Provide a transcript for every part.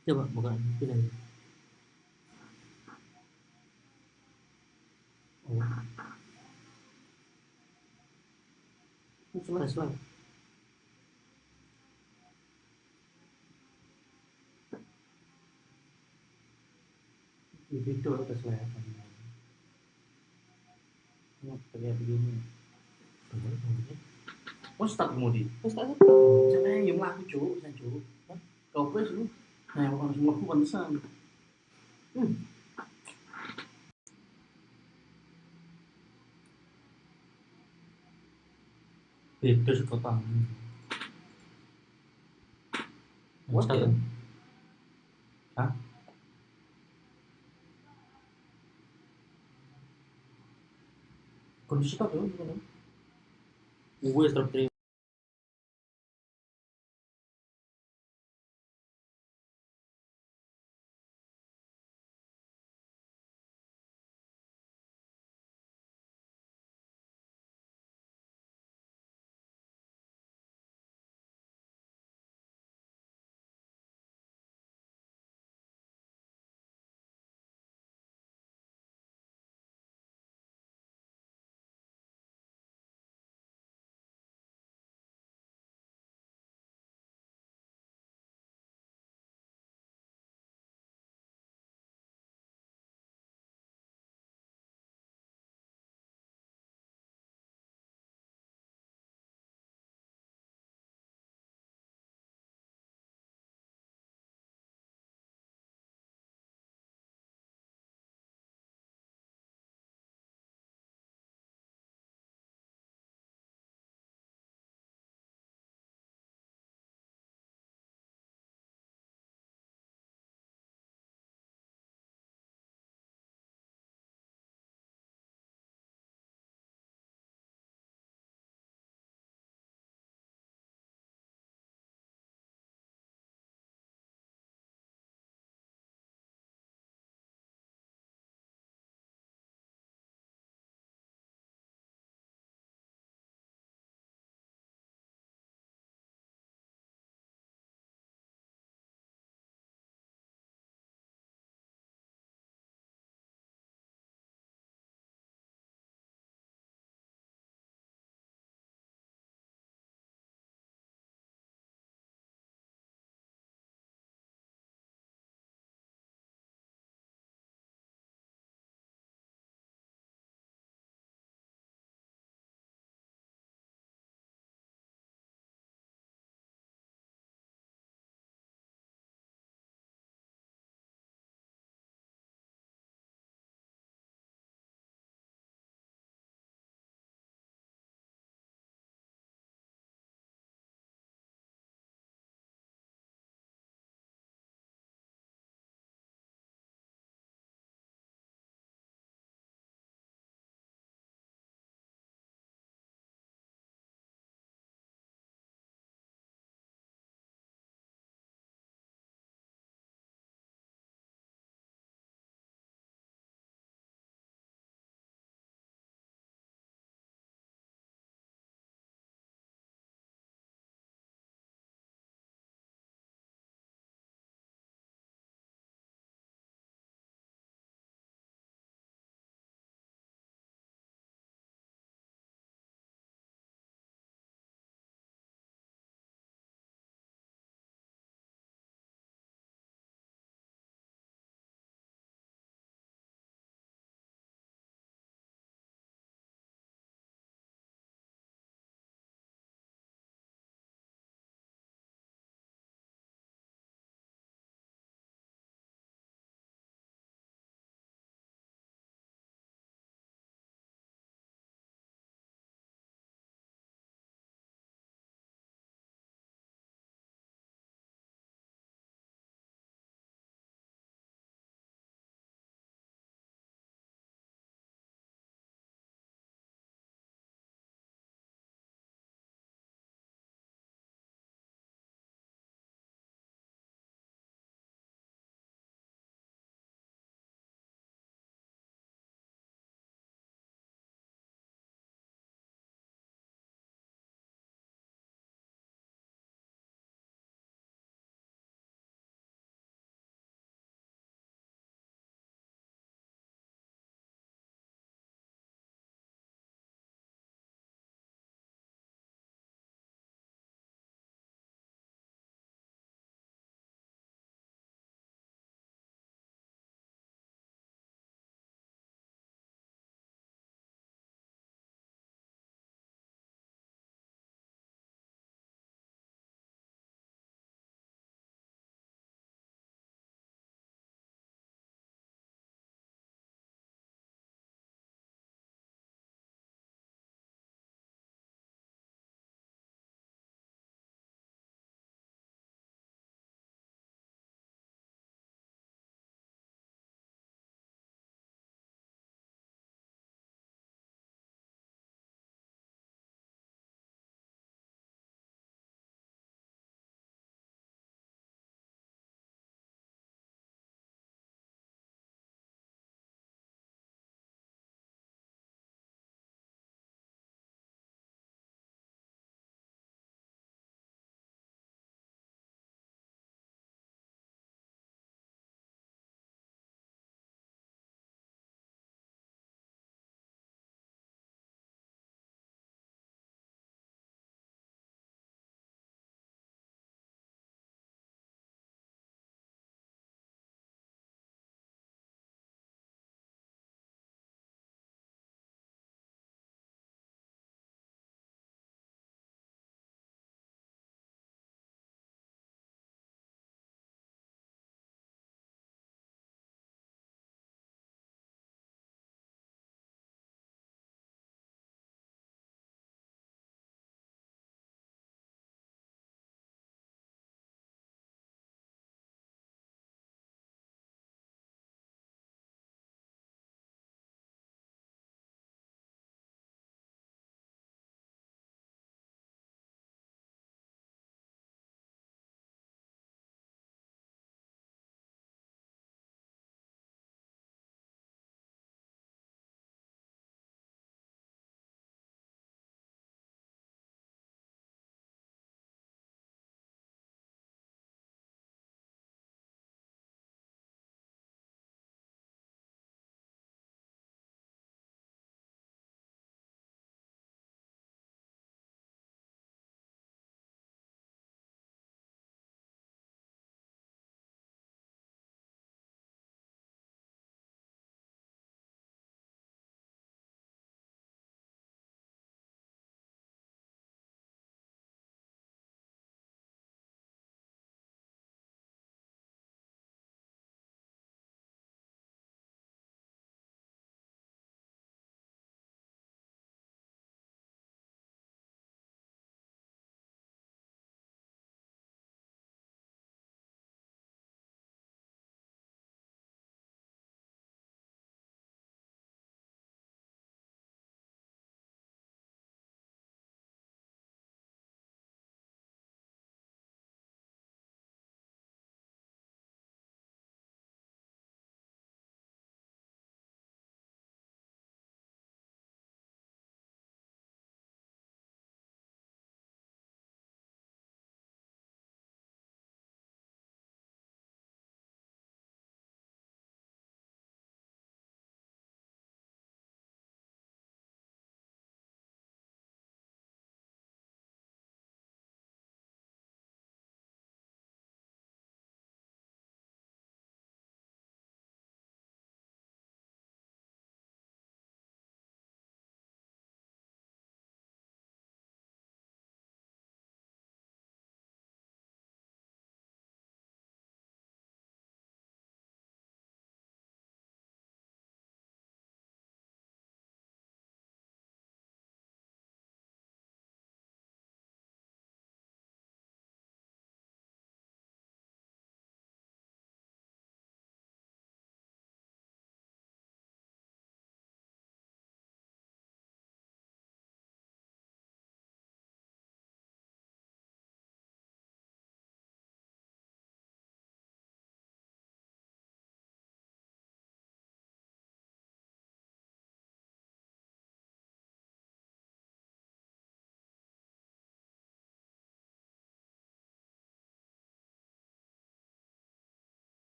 Coba bukan pilih. Oh, flash lah. Di video flash lah. Kayak begini. Oh, start mudi. Oh, start. Jangan yang laku cuk, jangan cuk. Kau press lu. Nah, orang semua aku pantesan. Beda sekotan. What ya? Hah? Kondisi tak tuh, gimana? Gue terus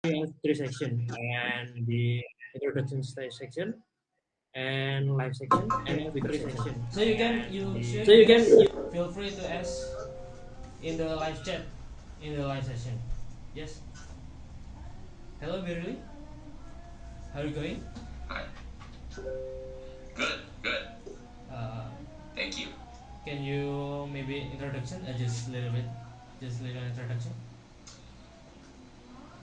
we have three sections, and the introduction section, and live section, and feature section. So you can you So should you can feel free to ask in the live chat in the live session. Yes. Hello, Berly. How are you going? Hi. Good, good. Uh, Thank you. can you maybe introduction? Just a little bit, just a little introduction.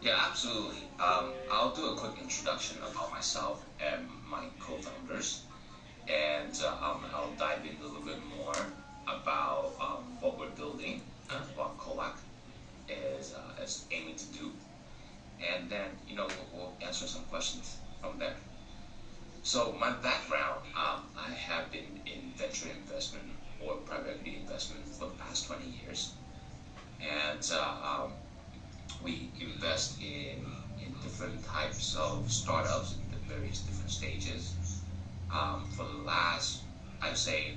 Yeah, absolutely. I'll do a quick introduction about myself and my co-founders, and I'll dive in a little bit more about what we're building and what QolaQ is aiming to do, and then we'll answer some questions from there. So my background, I have been in venture investment or private equity investment for the past 20 years, and we invest in different types of startups in the various different stages. For the last, I'd say,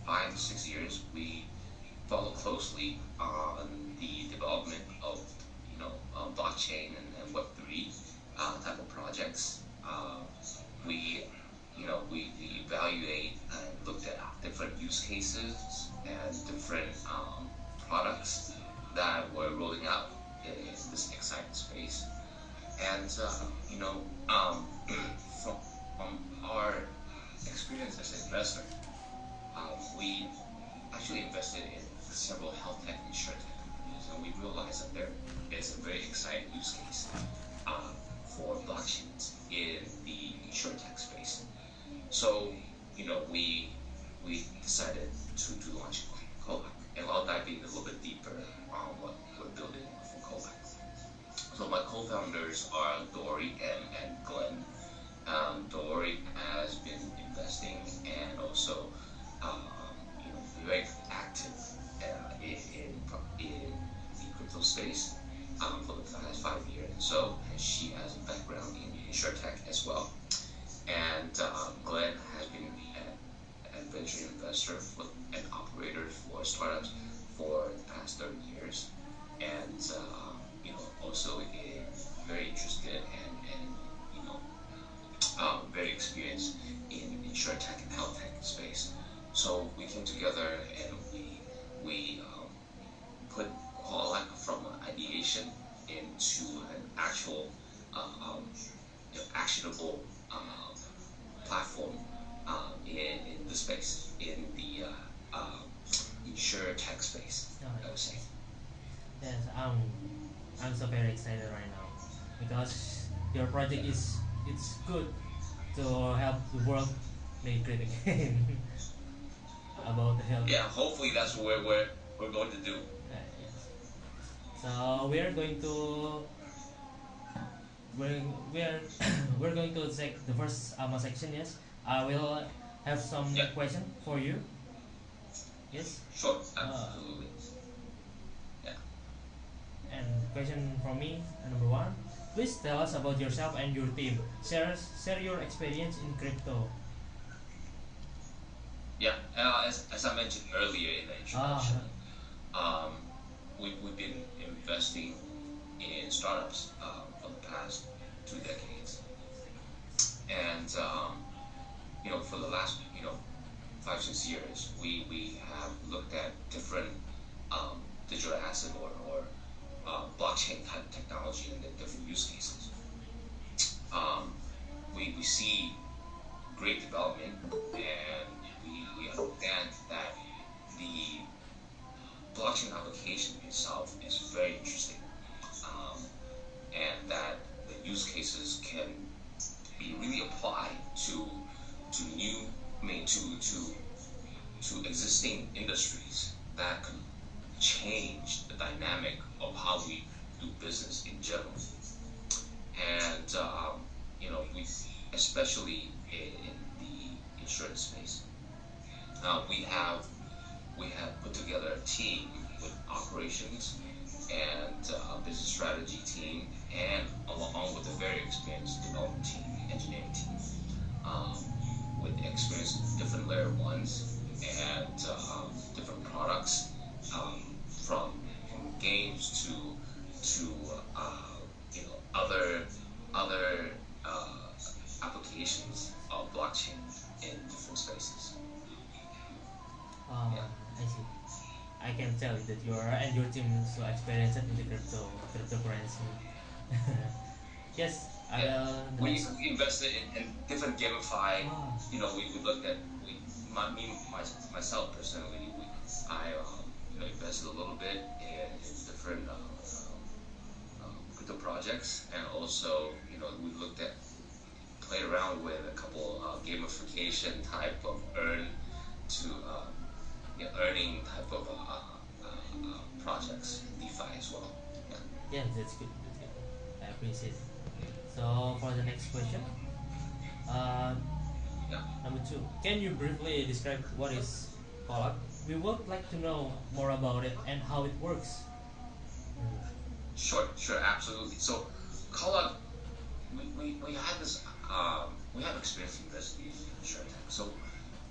5 to 6 years, we follow closely on the development of blockchain and Web3 type of projects. We we evaluate and looked at different use cases and different products that we're rolling out in this exciting space. And from, our experience as an investor, we actually invested in several health tech and insurance tech companies, and we realized that there is a very exciting use case for blockchains in the insurance tech space. So, we decided to launch QolaQ, and I'll dive in a little bit deeper on what we're building for QolaQ. So my co-founders are Dory and Glenn. Dory has been investing and also, very active in the crypto space for the past 5 years. So, and she has a background in insurtech as well. And Glenn has been a venture investor and operator for startups for the past 30 years, and also very interested and very experienced in insurtech and health tech space. So we came together and we put QolaQ from ideation into an actual actionable platform in the space, in the insure tech space, I would say. Yes, I'm so very excited right now because your project is it's good to help the world make great again about the health. Yeah, hopefully that's what we're going to do. Yes. So we are going to we're we're going to take the first section. Yes, I will have some Yeah, question for you. Yes. sure, Uh, absolutely. Yeah. and question from me, number one. Please tell us about yourself and your team. Share your experience in crypto. Yeah, as I mentioned earlier in the Ah, introduction, um, we've been investing in startups for the past 2 decades, and for the last 5 6 years, we have looked at different um, digital asset or blockchain type technology and the different use cases. Um, we see great development, and we understand that the blockchain application itself is very interesting, um, and that the use cases can be really applied to new, I mean, to existing industries that could change the dynamic of how we do business in general. And we, especially in the insurance space, we have put together a team with operations and a business strategy team, and along with a very experienced development team, engineering team, um, with experience in different layer ones and different products, from games to other other applications of blockchain in different spaces. Uh, Yeah. I see. I can tell that you are and your team so experienced in the cryptocurrency. Yes, I Yeah, will. The we next. invested in different gamify. Ah, We looked at myself personally. I invested a little bit in different crypto projects, and also we looked at played around with a couple gamification type of earning type of projects, DeFi as well. Yeah. yeah, that's good. That's good. I appreciate it. So for the next question, uh, Yeah. number two, can you briefly describe what is QolaQ? We would like to know more about it and how it works. Sure, sure, absolutely. So, call we have this we have experience investing in insurance. So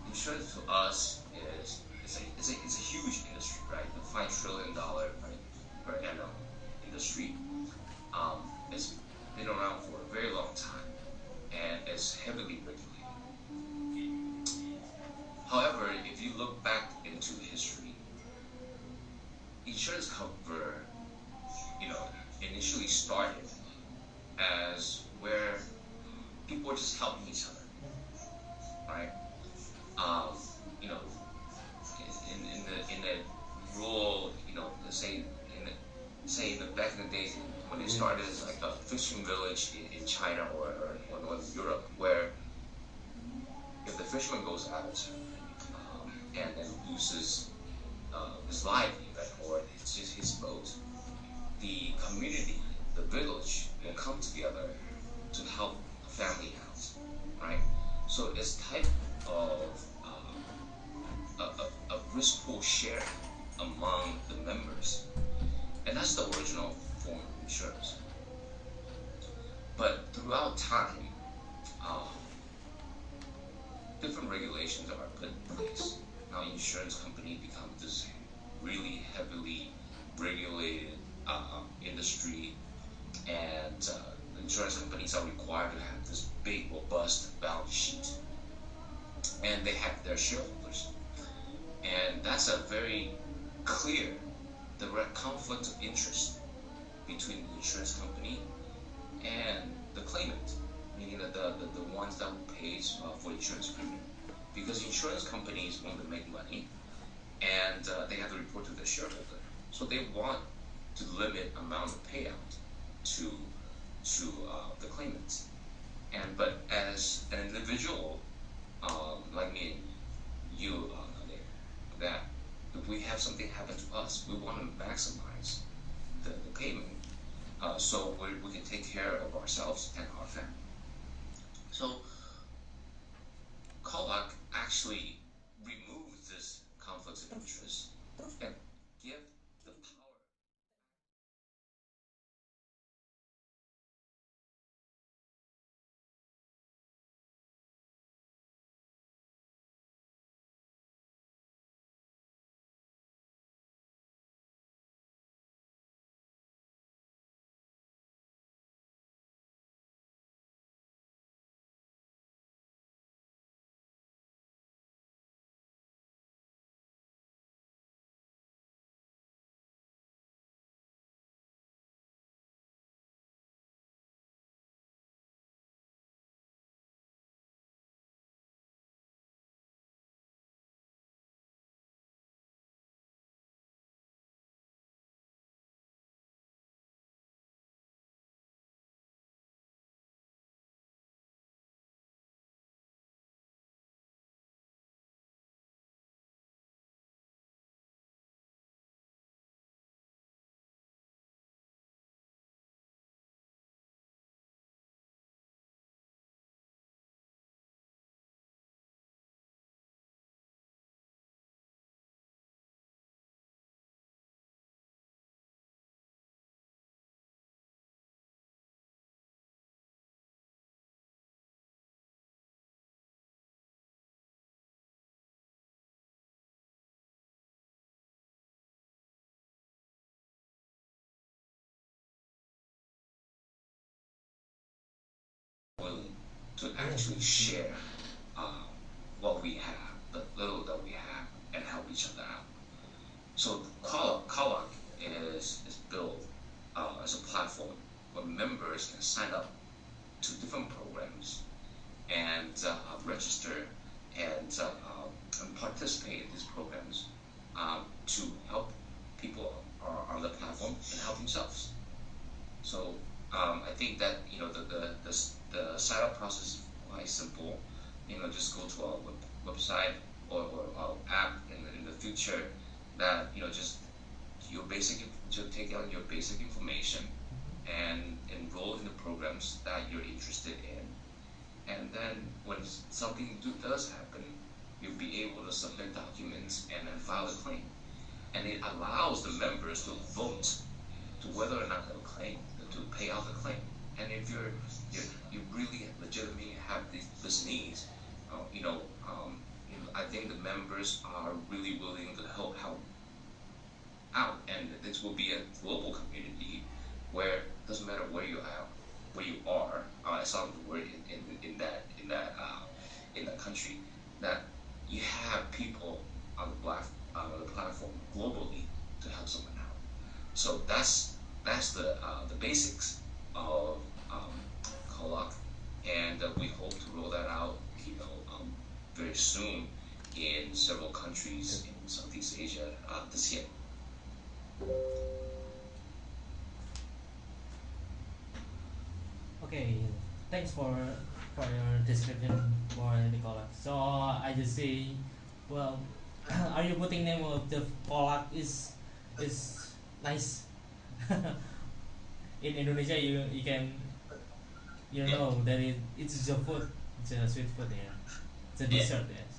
insurance to us is it's a huge industry, right? The $5 trillion per annum industry. It's been around for a very long time and it's heavily regulated. However, if you look back into history, insurance cover, you know, initially started as where people were just helping each other, right? Um, you know, in the rural, let's say in the back in the days when they started as like a fishing village in China or Northern Europe, where if the fisherman goes out and then loses his livelihood or it's just his boat, the community, the village will come together to help the family out, right? So it's type of a risk pool sharing among the members, and that's the original form of insurance. But throughout time, um, different regulations are put in place. Now, insurance company become this really heavily regulated industry, and insurance companies are required to have this big, robust balance sheet, and they have their shareholders, and that's a very clear, direct conflict of interest between the insurance company and the claimant, meaning that the ones that pays for insurance premium. Because insurance companies want to make money and they have to report to their shareholder. So they want to limit amount of payout to the claimant. But as an individual, like me and you, that if we have something happen to us, we want to maximize the payment so we can take care of ourselves and our family. So QolaQ actually removes this conflicts of interest and give the power. to Yes, actually share uh, what we have, the little that we have, and help each other out. So QolaQ is built as a platform where members can sign up to different programs and register and participate in these programs to help people on the platform and help themselves. So I think that the sign up process is quite simple. Just go to our website or our app in the future. That just your basic to take out your basic information and enroll in the programs that you're interested in. And then when something does happen, you'll be able to submit documents and then file a claim. And it allows the members to vote to whether or not they'll claim, to pay out the claim. And if you really legitimately have this needs, I think the members are really willing to help out, and this will be a global community where it doesn't matter where you are, as long as we're in that country, that you have people on the platform globally to help someone out. So that's the basics of QolaQ, and we hope to roll that out, very soon in several countries in Southeast Asia this year. Okay, thanks for your description for the collab. So I just say, well, are you putting name of the collab is nice? In Indonesia, you can Yeah. know that it's a food, it's a sweet food, yeah, it's a Yeah. dessert, yes.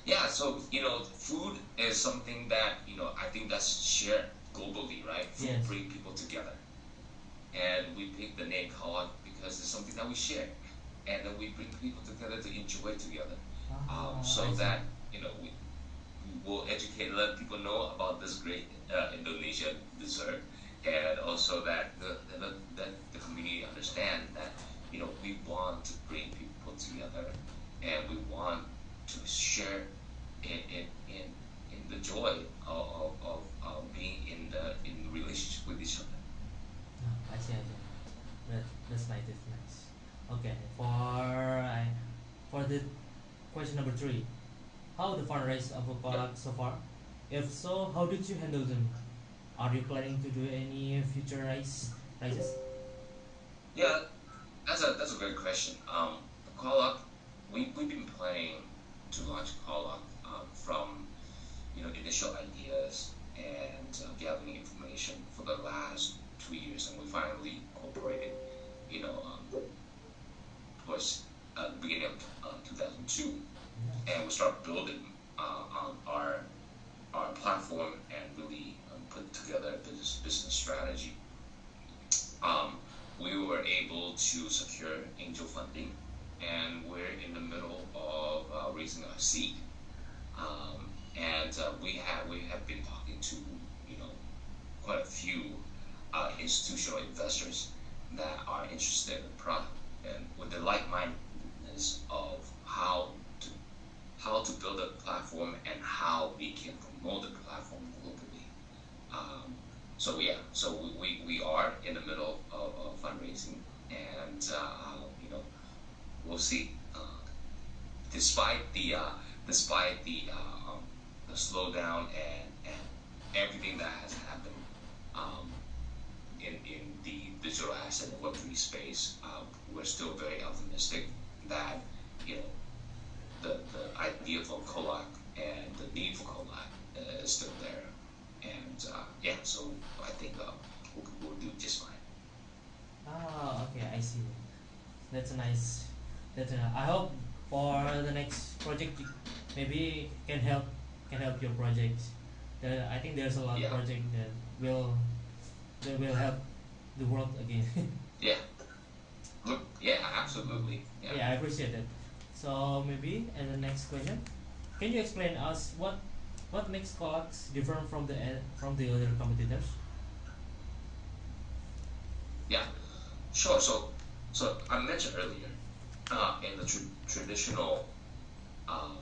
Yeah, so food is something that I think that's shared globally, right? Food Yes. bring people together, and we pick the name Kawan because it's something that we share, and then we bring people together to enjoy together. So I see. that we will educate, let people know about this great Indonesian dessert, and also that the community understand that we want to bring people together, and we want to share in the joy of being in relationship with each other. I see, I see. That's nice, that's nice. Okay, for the question number three, how the fundraise of a Yeah. collab so far? If so, how did you handle them? Are you planning to do any future rises? Yeah, that's a great question. Call up, we've been planning to launch Call Up from initial ideas and gathering information for the last 2 years, and we finally incorporated towards the beginning of 2002, and we start building on our platform and really put together a business strategy. We were able to secure angel funding, and we're in the middle of raising our seed. And we have been talking to quite a few institutional investors that are interested in the product, and with the like-mindedness of how to build a platform and how we can promote the platform globally. So yeah, so we are in the middle of fundraising, and we'll see. Despite the slowdown and everything that has happened um, in the digital asset and Web3 space, we're still very optimistic that you know the idea for QolaQ and the need for QolaQ is still there, and yeah, so I think we'll do just fine. Ah, okay, I see. That's a nice. I hope for the next project, maybe can help your project. I think there's a lot of Yeah, project that will help the world again. yeah, look, yeah, absolutely, yeah. Yeah, I appreciate that. So maybe as the next question, can you explain us what makes Coax different from the other competitors? Yeah, sure. So I mentioned earlier, in the traditional um,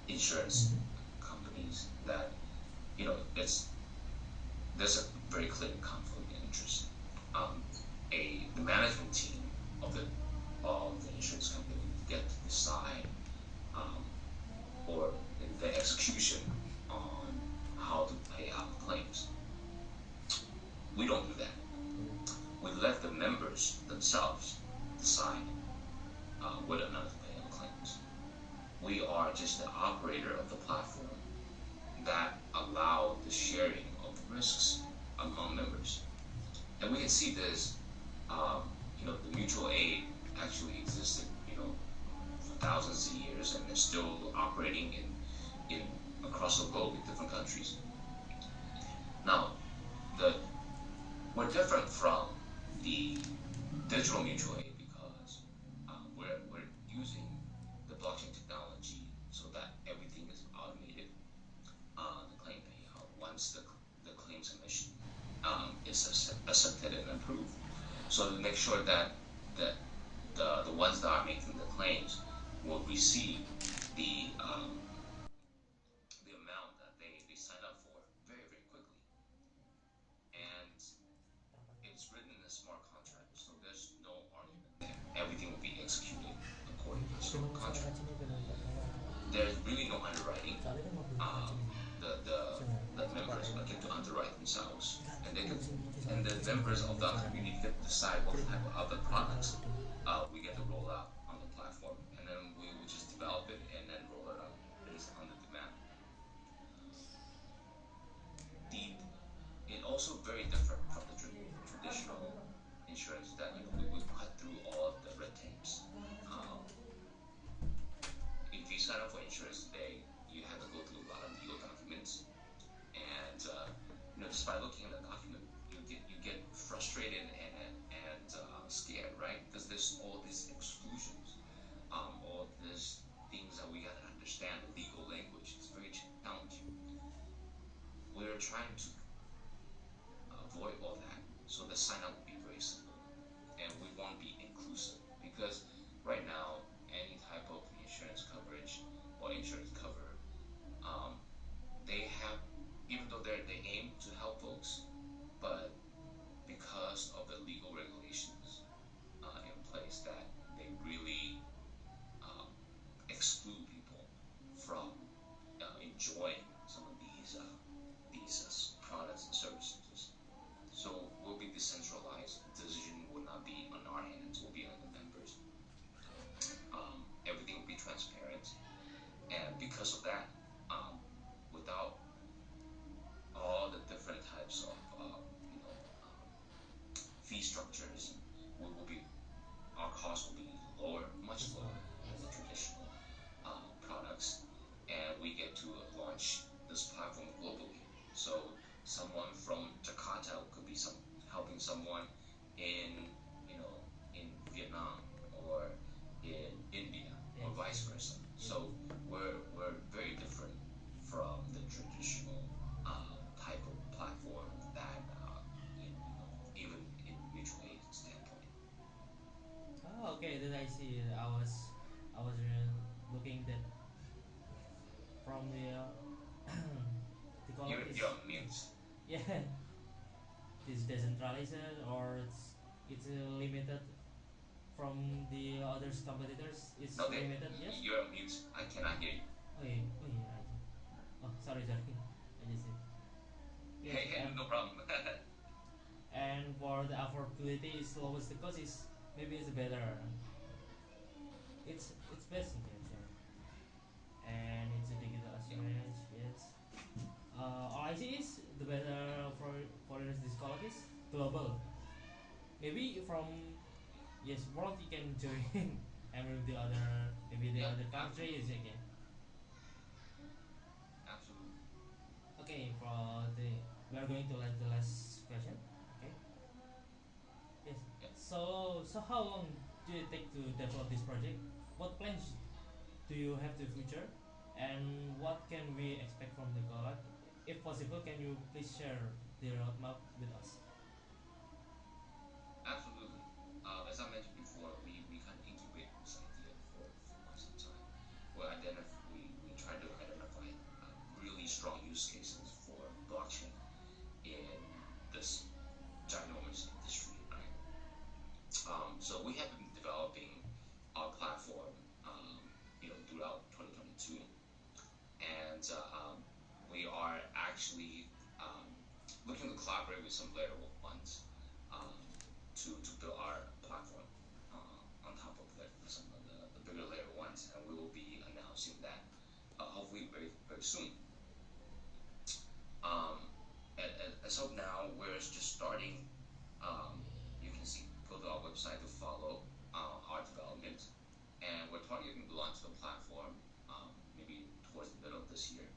insurance Mm-hmm. companies, that it's there's a very clear conflict of interest. Um, the management team of the insurance company get to decide, um, or the execution on how to pay out claims. We don't do that. We let the members themselves decide whether or not to pay out claims. We are just the operator of the platform that allow the sharing of the risks among members. And we can see this, the mutual aid actually existed, for thousands of years, and they're still operating in across the globe in different countries. Now, the we're different from the digital mutual aid because we're using the blockchain technology so that everything is automated. The claim payout once the claim submission is accepted and approved. So to make sure that that the ones that are making the claims will receive the um, the amount that they sign up for very, very quickly. And it's written in a smart contract, so there's no argument there. Everything will be executed according to the smart contract. There's really no underwriting. Um, the members get to underwrite themselves, and the members of the community get to decide what type of other products we get to roll out on the platform, and then we will just develop it and then roll it out based on the demand. The It also very different from the traditional insurance that we cut through all of the red tapes. Um, if you sign up for insurance today, you have to go through a lot of legal documents, and just by looking at the document, you get frustrated and scared, right? Because there's all these exclusions, all these things that we gotta understand. The legal language is very challenging. We're trying to avoid all that, so the sign up will be very simple, and we won't be inclusive because right now any type of insurance coverage or insurance cover, um, they have, even though they aim to help folks, but because of the legal regulations in place, that they really um, exclude people from enjoying some of these products and services. So we'll be decentralized. Decision will not be on our hands. Will be on the members. Everything will be transparent, and because of that, without all the different types of fee structures, we will be our costs will be lower, much Just lower than yes. the traditional products, and we get to launch this platform globally. So someone from Jakarta could be helping someone in in Vietnam or in India or Yes. vice versa. Yes. So we're very different from the traditional type of platform that even in mutual aid standpoint. Oh, okay. Then I see. I was looking that from the color You're is on mute. yeah, it's decentralized or it's limited from the others competitors. It's No, limited. Yes. you're on mute. I cannot hear you. Oh yeah. Oh yeah. I see. Oh, sorry, sorry. I just said yes. Hey, hey, no problem. And for the affordability is lowest the cost is maybe it's better. It's best in case, yeah. And it's a digital assurance, yes. All I see is the better for this college is global. Maybe from yes world you can join and with the other maybe the Yeah, other countries absolutely, again. absolutely. Okay, for the we are going to let the last question. Okay. Yes. Yeah, So how long do you take to develop this project? What plans do you have the future? And what can we expect from the collab? If possible, can you please share the roadmap with us? absolutely. As I mentioned before, we try to identify really strong use cases for blockchain in this ginormous industry, right? So we have been developing our platform, throughout 2022, and we are actually looking to collaborate with some layer ones to build our platform on top of some of the bigger layer ones, and we will be announcing that hopefully very very soon. As of now, we're just starting. You can go to our website to follow our development, and we're targeting to launch the platform maybe towards the middle of this year,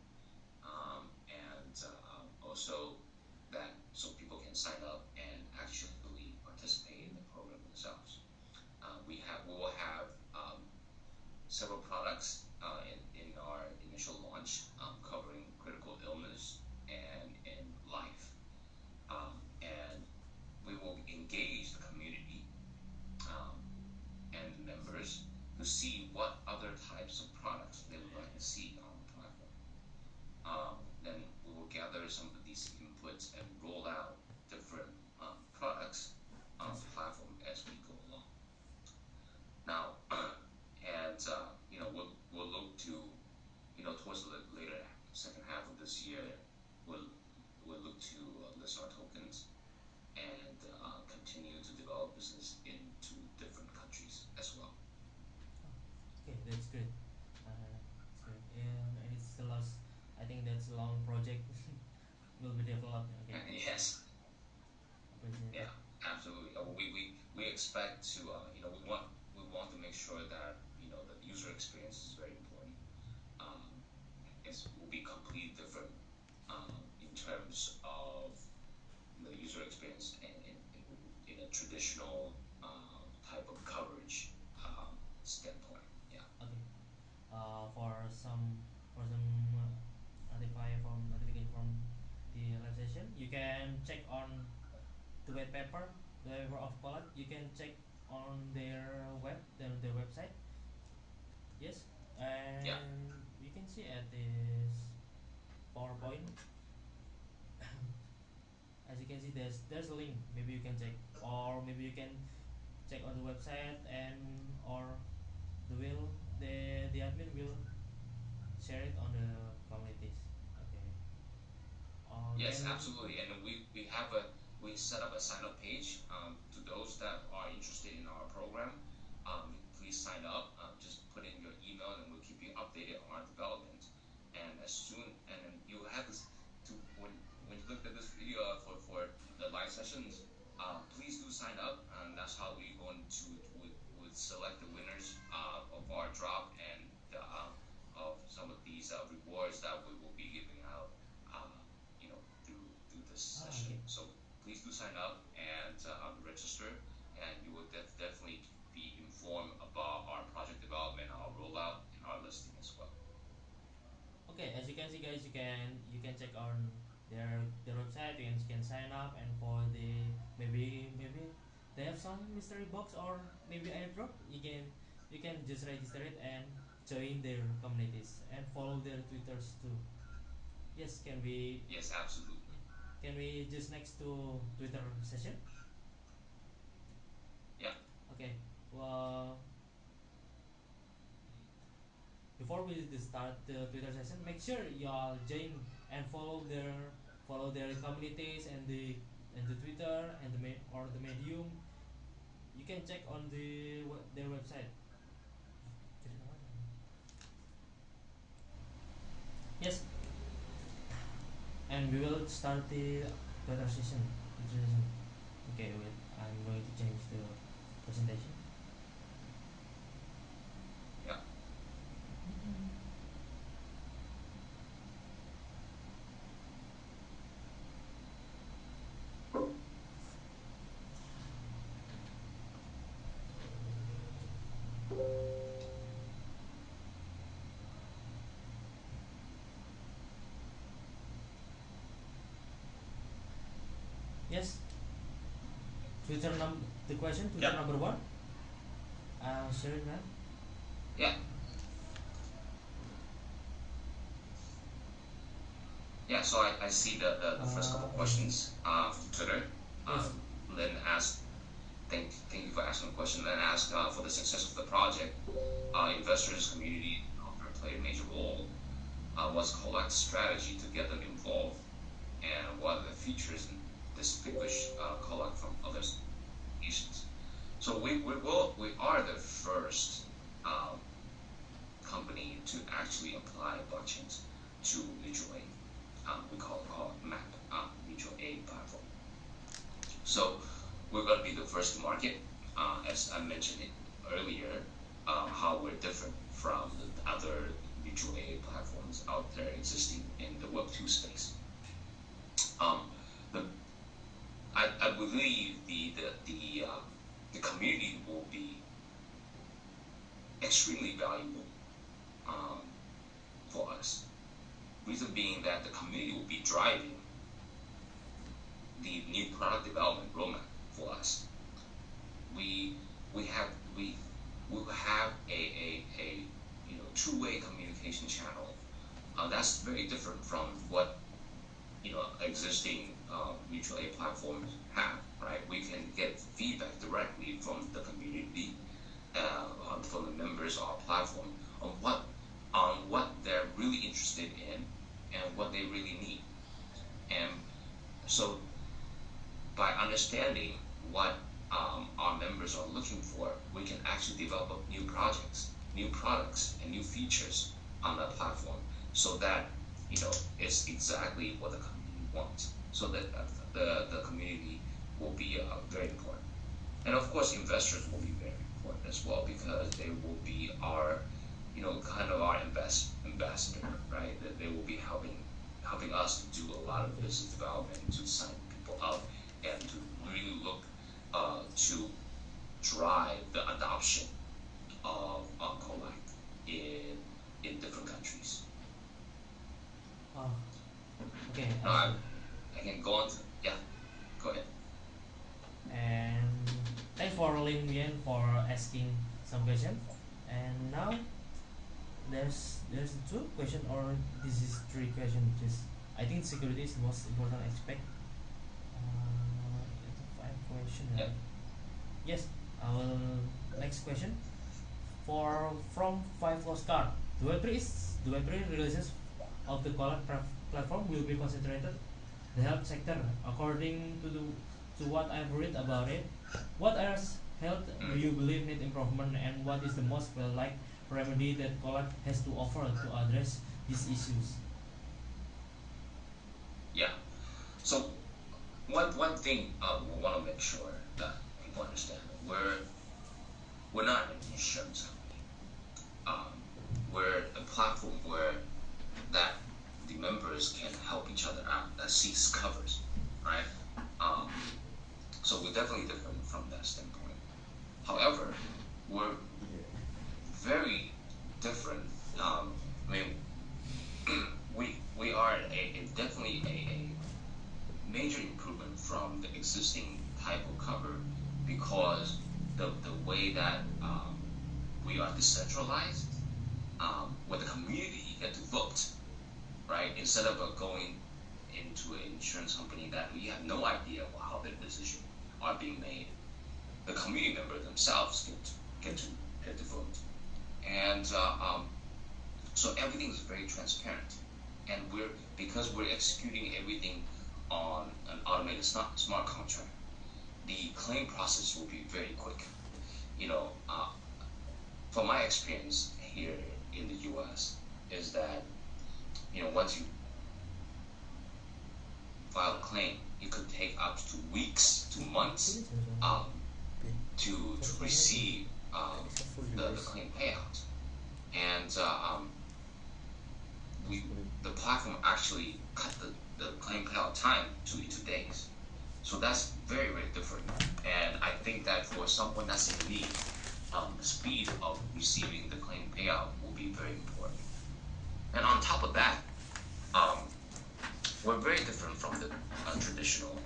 and also that so people can sign up and actually participate in the program themselves. We will have several products in our initial launch, covering critical illness and in life, and we will engage the community and the members to see what other types of products they would like to see on the platform. Then we will gather some of these inputs and roll out different products on the platform as we go along. Now, and we'll look to towards the later second half of this year, we'll look to list our tokens and continue to develop business into different countries as well. Okay, that's great. That's great. And it's the last. I think that's a long project. Will be developed. Okay. Yes. Yeah, absolutely. We expect to we want to make sure that the user experience is very important. It will be completely different in terms of the user experience in a traditional type of coverage standpoint. Yeah. Okay. For some notification from the live session, you can check on the white paper, the paper of QolaQ. You can check on their website. Yes, and Yeah. you can see at this PowerPoint. As you can see, there's a link. Maybe you can check, or maybe you can check on the website, and or the admin will share it on the communities. Okay. Yes, Then absolutely. And we set up a sign up page to those that are interested in our program. Please sign up. Just put in your email, and we'll keep you updated on our development. And then you will have this to when you look at this video for the live sessions. Please do sign up, and that's how we're going to would select the winners of our drop and of some of these rewards that we will be giving out. Through this session. okay. So please do sign up and register, and you will definitely be informed about our project development, our rollout, and our listing as well. Okay, as you can see, guys, you can check on their website. You can sign up, and for the maybe they have some mystery box or maybe airdrop. You can just register it and join their communities and follow their Twitters too. Yes, Yes, absolutely. can we just next to Twitter session? Yeah. Okay. Well, before we start the Twitter session, make sure you all join and follow their communities and the Twitter and or the Medium. You can check on their website. Yes, and we will start the Twitter session. Okay, wait. I'm going to change the presentation. Yeah. Yes. The question, Twitter Yeah. number one. I'll share it now. Yeah. Yeah, so I see the first couple questions from Twitter. Yes. Lynn asked, thank you for asking the question. Lynn asked, for the success of the project, investors, community, and developer play a major role. What's QolaQ's strategy to get them involved, and what are the features that distinguish QolaQ from other applications? So we are the first company to actually apply blockchains to mutual aid. We call it MAP, mutual aid platform. So we're going to be the first to market, as I mentioned it earlier, how we're different from the other mutual aid platforms out there existing in the Web2 space. The, I believe the community will be extremely valuable for us. Reason being that the community will be driving the new product development roadmap for us. We will have a two-way communication channel. That's very different from what existing mutual aid platforms have. Right? We can get feedback directly from the community, from the members of our platform on what they're really interested in and what they really need. And so by understanding what our members are looking for, we can actually develop new projects, new products, and new features on that platform, so that it's exactly what the community wants. So that the community will be very important, and of course, investors will be very important as well, because they will be our kind of our ambassador, right? That they will be helping us to do a lot of business development, to sign people up, and to really look to drive the adoption of QolaQ in different countries. Okay. Now I can go on to go ahead. And thanks for Lin Nguyen for asking some question. And now there's two question, or this is three question, which is I think security is the most important aspect. Five question. Yeah. Yes. Our next question from Five Lost Card. The Web3 releases of the QolaQ platform will be concentrated the health sector, according to what I've read about it. What areas health do you believe need improvement, and what is the most like remedy that QolaQ has to offer to address these issues? Yeah. So one thing we want to make sure that people understand: we're not an insurance company. We're a platform where that the members can help each other out, that seeks covers, right? So we're definitely different from that standpoint. However, we're very different. I mean, we are definitely a major improvement from the existing type of cover, because the way that we are decentralized, where the community get to vote, right? Instead of going into an insurance company that we have no idea how their decisions are being made, the community members themselves get to vote, and so everything is very transparent, and because we're executing everything on an automated smart contract, the claim process will be very quick. From my experience here in the U.S. is that once you file a claim, it could take up to weeks to months to receive the claim payout, and the platform actually cut the claim payout time to 2 days. So that's very, very different, and I think that for someone that's in need, the speed of receiving the claim payout will be very important. And on top of that, we're very different from the traditional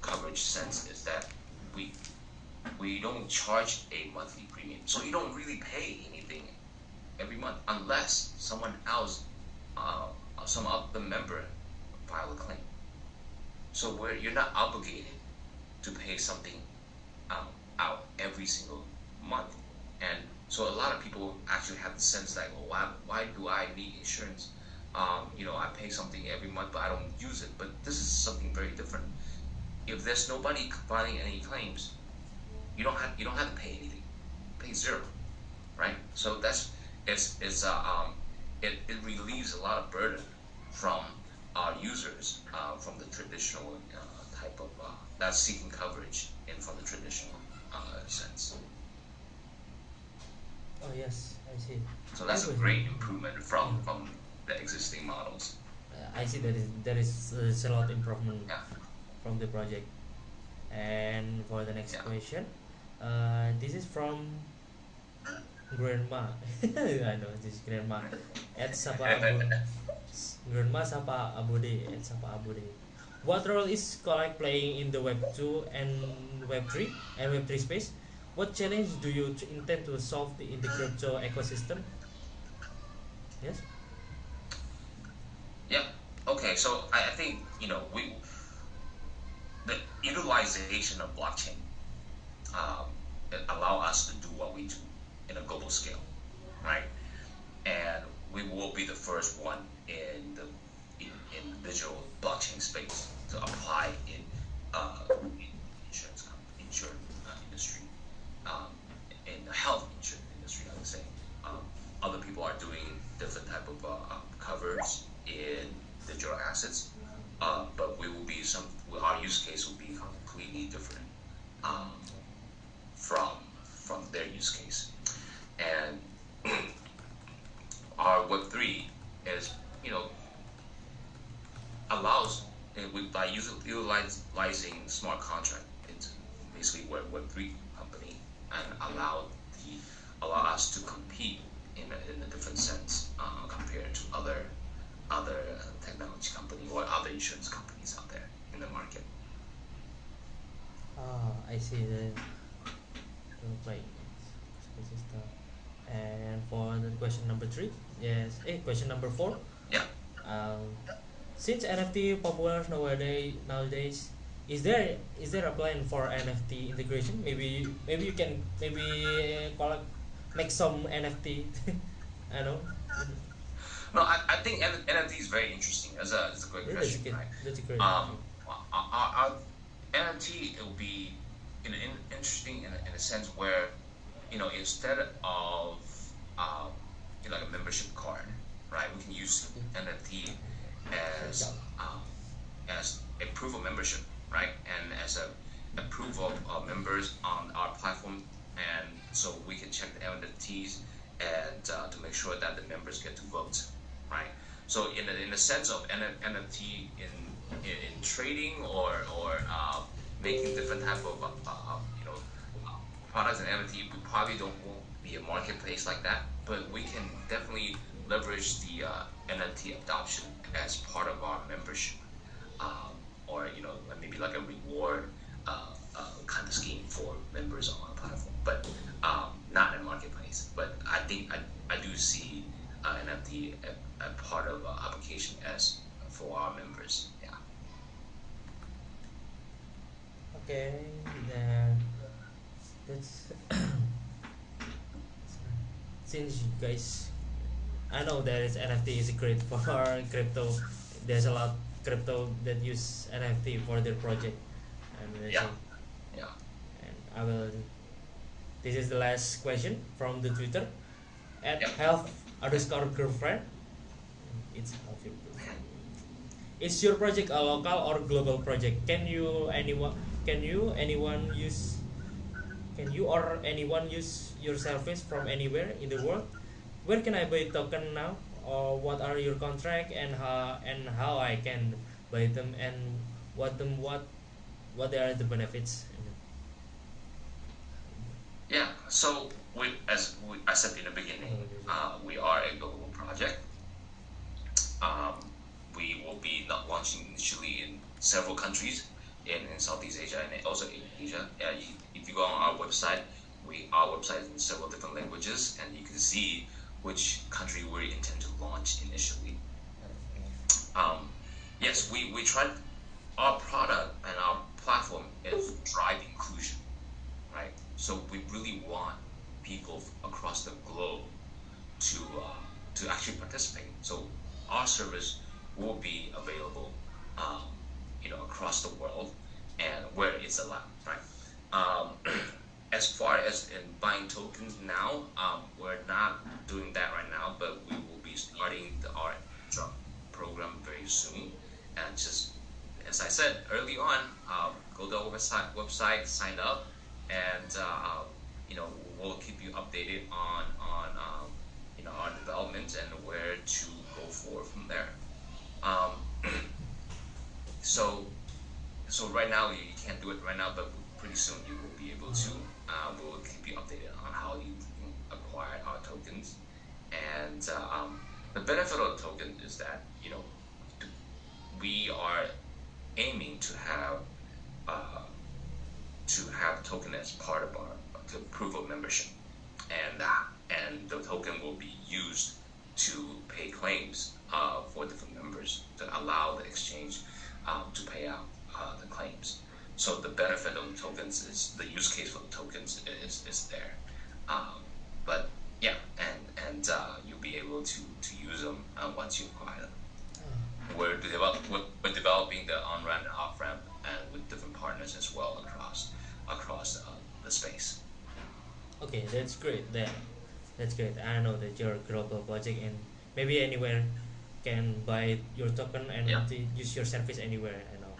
coverage sense, is that we don't charge a monthly premium, so you don't really pay anything every month unless someone else some other member file a claim. So where you're not obligated to pay something out every single month. And so a lot of people actually have the sense like, well, why do I need insurance? I pay something every month, but I don't use it. But this is something very different. If there's nobody filing any claims, you don't have to pay anything. Pay zero, right? So it relieves a lot of burden from our users from the traditional type of that's seeking coverage in from the traditional sense. Oh yes, I see. So that's a great improvement from the existing models. I see that there is a lot improvement Yeah. from the project. And for the next question, this is from Grandma. I know this is Grandma at Sapa Abu. Grandma Sapa Abude at Sapa Abude. What role is QolaQ playing in the Web 2 and Web 3 and Web 3 space? What challenge do you intend to solve in the crypto ecosystem? Yes. Yeah. Okay. So I think the utilization of blockchain it allow us to do what we do in a global scale, right? And we will be the first one in the digital blockchain space to apply in insurance industry, in the health insurance industry. I would say other people are doing different type of covers in digital assets, but our use case will be completely different from their use case. And our Web3 is, allows by utilizing smart contract. It's basically Web3 company and allow us to compete in a different sense compared to other technology company or other insurance companies out there in the market. I see the play system. And for the question number 3, yes. Question number 4. Yeah. Since NFT popular nowadays, is there a plan for NFT integration? Maybe you can make some NFT. I know. No, I think NFT is very interesting. It's a great question, right? That's a great. Our NFT, it will be interesting in a sense where instead of like a membership card, right? We can use NFT as a proof of membership, right? And as a proof of members on our platform, and so we can check the NFTs and to make sure that the members get to vote, right? So in the sense of NFT in trading or making different type of products and NFT, we probably won't be a marketplace like that, but we can definitely leverage the NFT adoption as part of our membership, or maybe like a reward kind of scheme for members on our platform, but not in a marketplace. But I think I do see NFT a part of application as for our members. Yeah. Okay, then that's since you guys, I know there is NFT is great for crypto. There's a lot crypto that use NFT for their project, and Yeah. And I will. This is the last question from the Twitter at health_girlfriend. It's health your girlfriend. Is your project a local or global project? Can you or anyone use your service from anywhere in the world? Where can I buy token now? Or what are your contract and how I can buy them, and what are the benefits? Yeah. So I said in the beginning, we are a global project. We will be not launching initially in several countries in Southeast Asia and also in Asia. If you go on our website, our website is in several different languages, and you can see which country we intend to launch initially. Um, yes, we tried our product and our platform is drive inclusion, right? So we really want people across the globe to actually participate. So our service will be available, um, across the world and where it's allowed, right? Um, as far as in buying tokens now, we're not doing that right now, but we will be starting our drop program very soon. And just as I said early on, go to our website, sign up, and we'll keep you updated on our development and where to go forward from there. Um, so so right now you can't do it right now, but pretty soon you will be able to. We will keep you updated on how you acquire our tokens, and the benefit of the token is that we are aiming uh, to have token as part of our proof of membership, and the token will be used to pay claims for different members to allow the exchange to pay out the claims. So the benefit of the tokens is the use case for the tokens is there, but yeah, and you'll be able to use them once you acquire them. We're developing the on ramp and off ramp and with different partners as well across the space. Okay, that's great. That's great. I know that you're a global project and maybe anywhere can buy your token Yeah, and to use your service anywhere. I know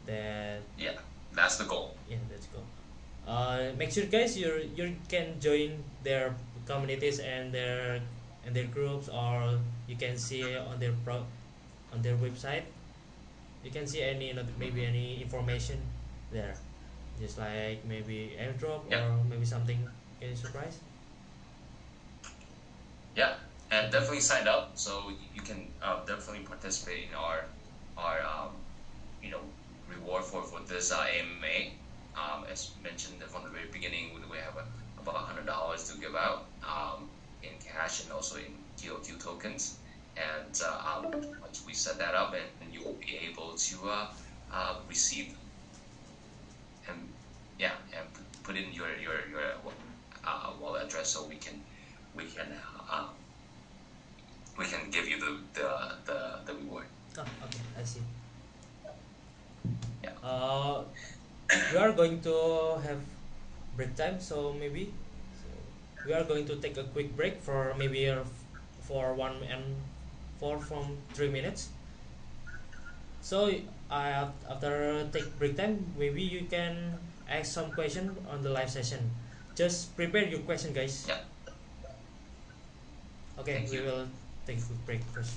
that. yeah, that's the goal. Yeah, that's cool. Make sure guys you can join their communities and their groups, or you can see on on their website. You can see any maybe Hmm. any information there, just like maybe airdrop Yeah, or maybe something can surprise. yeah, and Okay. definitely signed up, so you can definitely participate in our you know reward for this AMA. As mentioned from the very beginning, we have about $100 to give out in cash and also in QolaQ tokens. And once we set that up, and you will be able to receive them. And yeah, and put in your wallet address so we can uh, we can give you the reward. Oh, okay, I see. Yeah. Uh, we are going to have break time, so maybe so we are going to take a quick break for maybe for 3 minutes. So after take break time, maybe you can ask some question on the live session. Just prepare your question, guys. Yeah. Okay, Thank we you. will take a quick break first.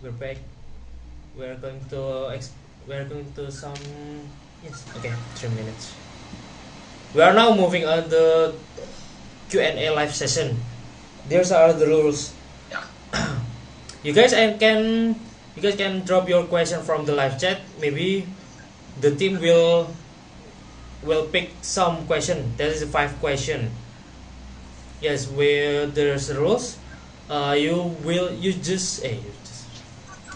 we're back. We're going to we're going to some, yes, okay, 3 minutes. We are now moving on the Q&A live session. These are the rules. Yeah. You guys can drop your question from the live chat. Maybe the team will pick some question. That is 5 question. Yes, where there's rules.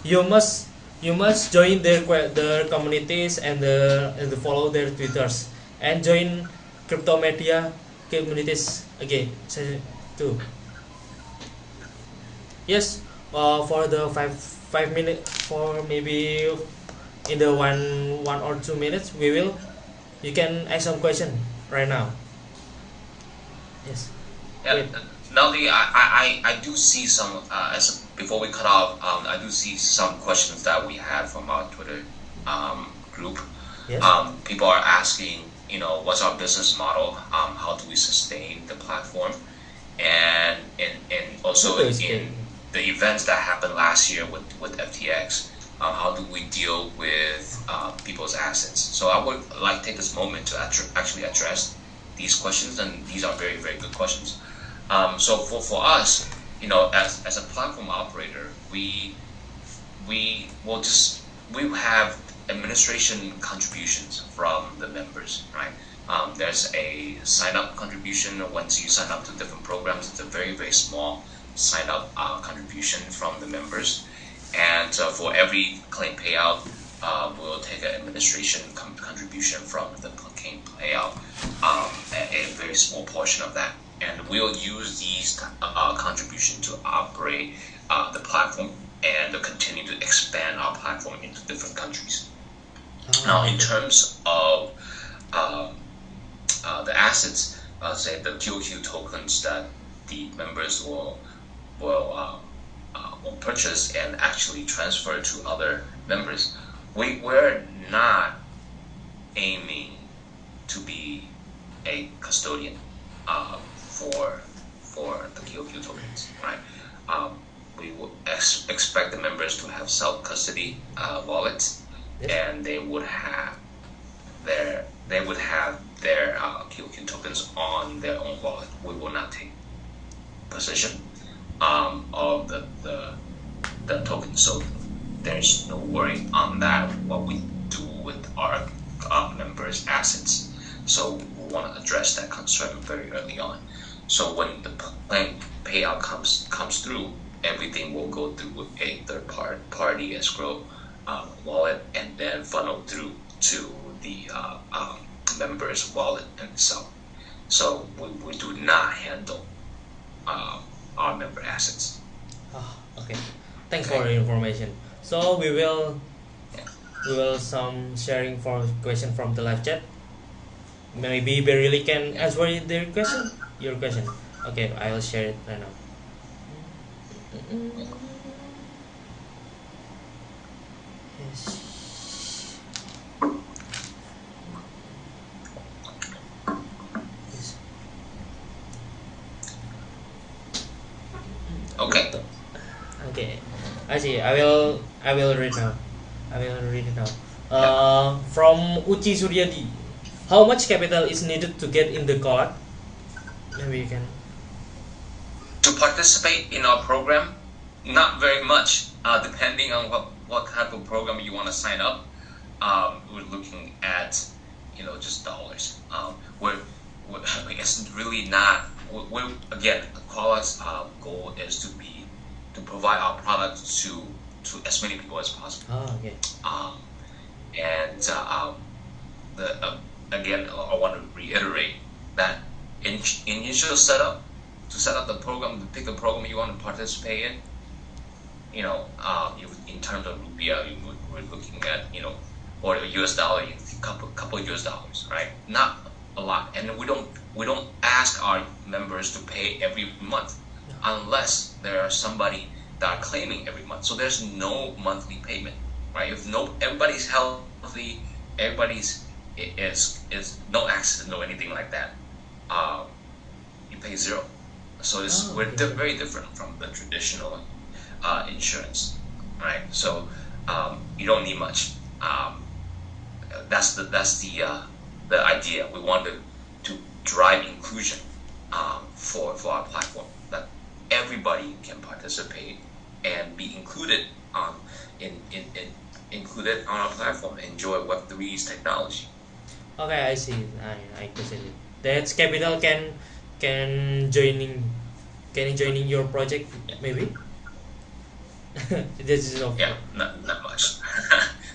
You must join their communities and follow their Twitters and join Cryptomedia communities again too. Yes, for the 5 minutes, for maybe in the one or 2 minutes, you can ask some question right now. Yes. Yeah. Now I do see some before we cut off. I do see some questions that we had from our Twitter group. Yes. People are asking, what's our business model? How do we sustain the platform? And also in the events that happened last year with FTX, how do we deal with people's assets? So I would like to take this moment to actually address these questions, and these are very, very good questions. So for us, as a platform operator, we have administration contributions from the members, right? There's a sign-up contribution. Once you sign up to different programs, it's a very, very small sign-up contribution from the members. And for every claim payout, we'll take an administration contribution from the claim payout, a very small portion of that. And we'll use these contributions to operate the platform and to continue to expand our platform into different countries. Now, in terms of the assets, say the QolaQ tokens that the members will purchase and actually transfer to other members, we're not aiming to be a custodian for the QolaQ tokens, right? We would expect the members to have self-custody wallets, yes, and they would have their QolaQ tokens on their own wallet. We will not take possession of the token, so there's no worry on that. What we do with our members' assets, so we want to address that concern very early on. So when the payout comes through, everything will go through a third-party escrow wallet and then funnel through to the member's wallet itself. So we do not handle our member assets. Okay. Thanks for the information. So we will some sharing for question from the live chat. Maybe Berili can answer your question. Okay, I will share it right now. Yes. Okay. Okay. I see. I will read now. From Uchi Suryadi, how much capital is needed to get in the QolaQ? Maybe you can. To participate in our program, not very much. Depending on what type of program you want to sign up, we're looking at just dollars. It's really not. Again, QolaQ's goal is to provide our product to as many people as possible. Oh, okay. Again, I want to reiterate that initial setup, to set up the program, to pick a program you want to participate in, in terms of rupiah, we're looking at, or US dollar, couple US dollars, right? Not a lot, and we don't ask our members to pay every month, unless there are somebody that are claiming every month. So there's no monthly payment, right? If everybody's healthy, everybody's is no accident or anything like that, you pay zero. So we're very different from the traditional insurance. right? So you don't need much. That's the idea. We want to drive inclusion for our platform, that everybody can participate and be included included on our platform, enjoy Web3's technology. Okay, I see. I consider it. That's capital can joining your project maybe. This is no. Yeah, not much.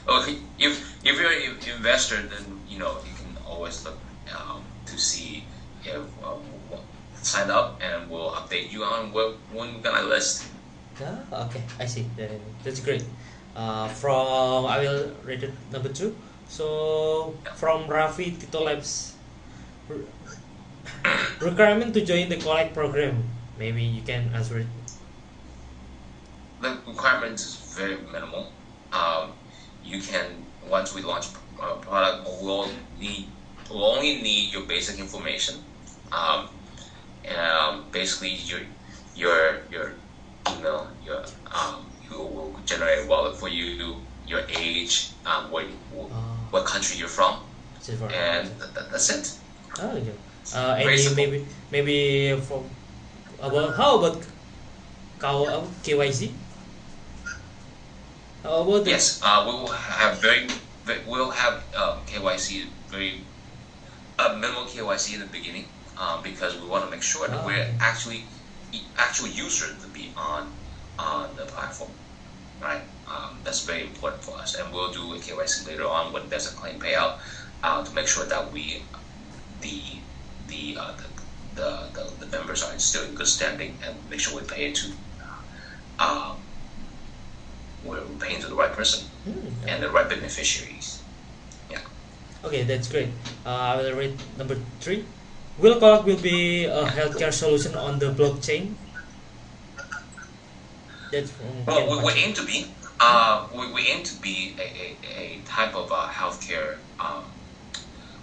Okay, if you're an investor, then you can always look to see if sign up, and we'll update you on when we're gonna list. Ah, okay, I see. That's great. From I will read it number 2. So from Rafi Tito Labs, requirement to join the QolaQ program. Maybe you can answer it. The requirement is very minimal. You can, once we launch a product, we'll only need your basic information. Basically your email, you will generate a wallet for you, your age, what country you're from, and that's it. Oh, okay. Maybe from how about KYC? How about yes, we will have we'll have KYC minimal KYC in the beginning, because we want to make sure that we're actual users to be on the platform, right? That's very important for us, and we'll do a KYC later on when there's a claim payout, to make sure that the members are still in good standing, and make sure we pay it to we're paying to the right person and the right beneficiaries. Yeah. Okay, that's great. I will read number 3. Will QolaQ be a healthcare solution on the blockchain? That's we aim to be. We aim to be a type of healthcare.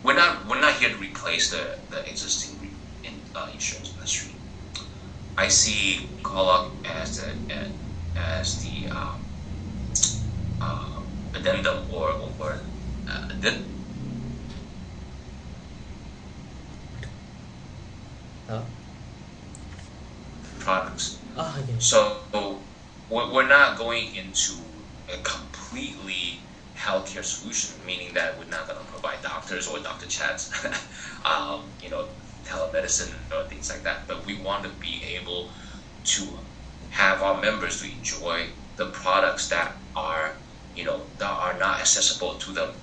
We're not here to replace the existing insurance industry. I see QolaQ as the addendum or products. Okay. So we're not going into a completely healthcare solution, meaning that we're not going to provide doctors or doctor chats, telemedicine or things like that. But we want to be able to have our members to enjoy the products that are not accessible to them,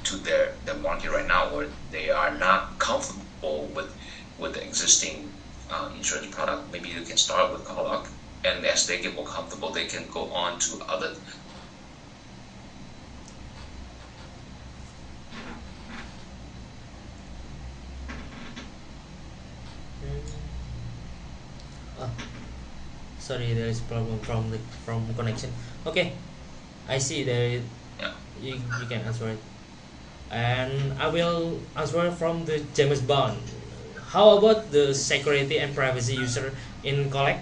to their market right now, or they are not comfortable with the existing insurance product. Maybe you can start with QolaQ, and as they get more comfortable, they can go on to other. Sorry, there is problem from connection. Okay, I see there. Yeah. You can answer it, and I will answer from the James Bond. How about the security and privacy user in QolaQ?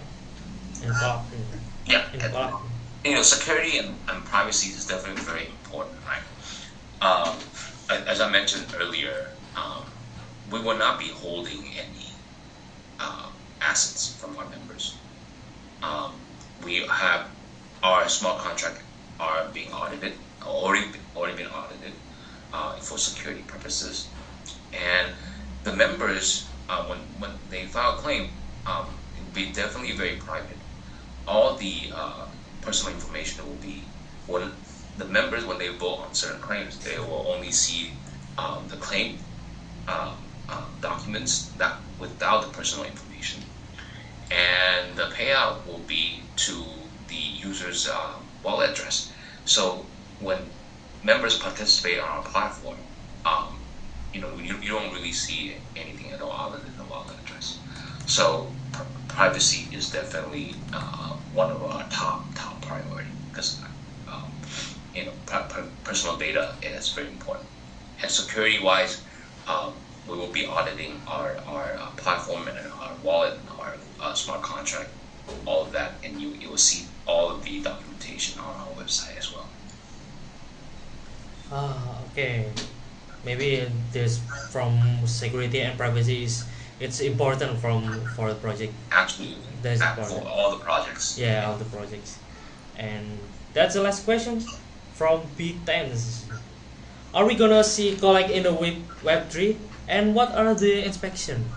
Yeah. In QolaQ. Security and privacy is definitely very important, right? As I mentioned earlier, we will not be holding any assets from our members. We have our smart contract are being audited, already been audited for security purposes, and the members when they file a claim, it will be definitely very private. All the personal information will be, when the members, when they vote on certain claims, they will only see the claim documents that without the personal information, and the payout will be to the user's wallet address. So when members participate on our platform, you don't really see anything at all other than the wallet address. So privacy is definitely one of our top priority, because personal data is very important. And security wise, we will be auditing our platform and our wallet, our smart contract, all of that will see all of the documentation on our website as well. Okay. Maybe this from security and privacy is it's important for the project. Absolutely, That's for important. all the projects. Yeah, all the projects. And that's the last question from B10s. Are we gonna see collect in the Web3? And what are the inspection?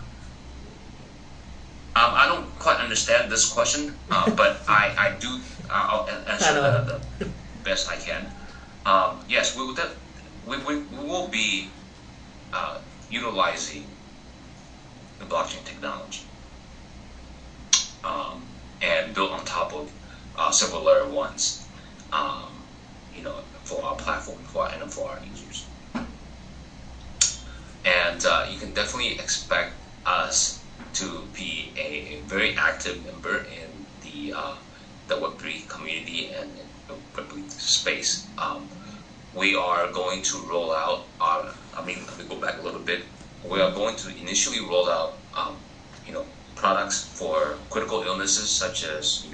I don't quite understand this question, but I do. I'll answer the best I can. Yes, we will be utilizing the blockchain technology and built on top of several layer ones, for our platform, for our users. And you can definitely expect us to be a very active member in the Web3 community and in the Web3 space. We are going to roll out let me go back a little bit. We are going to initially roll out, products for critical illnesses such as,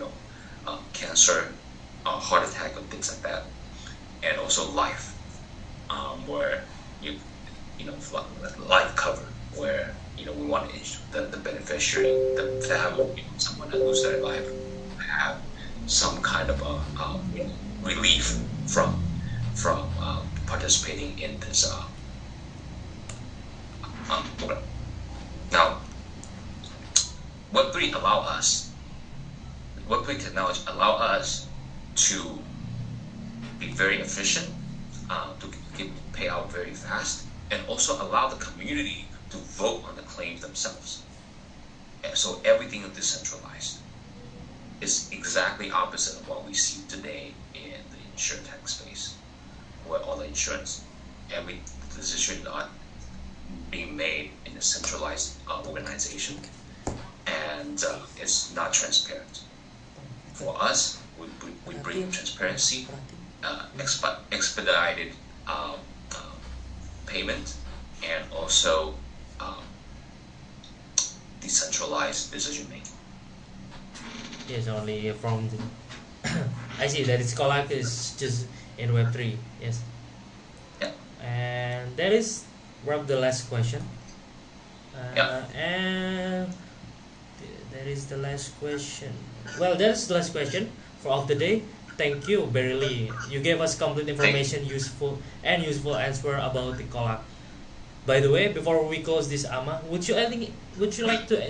cancer, heart attack, and things like that, and also life, where life cover, where we want the beneficiary to have someone that lose their life have some kind of a relief from participating in this program. Now, Web3 technology allow us to be very efficient, to get payout very fast, and also allow the community to vote on the claims themselves. And so everything is decentralized. It's exactly opposite of what we see today in the insurtech space, where all the insurance, every decision are being made in a centralized organization, and it's not transparent. For us, we bring transparency, expedited payment, and also decentralized decision making. Yes, only from the I see that it's QolaQ is just in Web3. Yes. Yeah. And that is the last question. Yeah. And that is the last question. Well, that's the last question for of the day. Thank you, Berily. You gave us complete information, useful answer about the QolaQ. By the way, before we close this, Ama, would you like to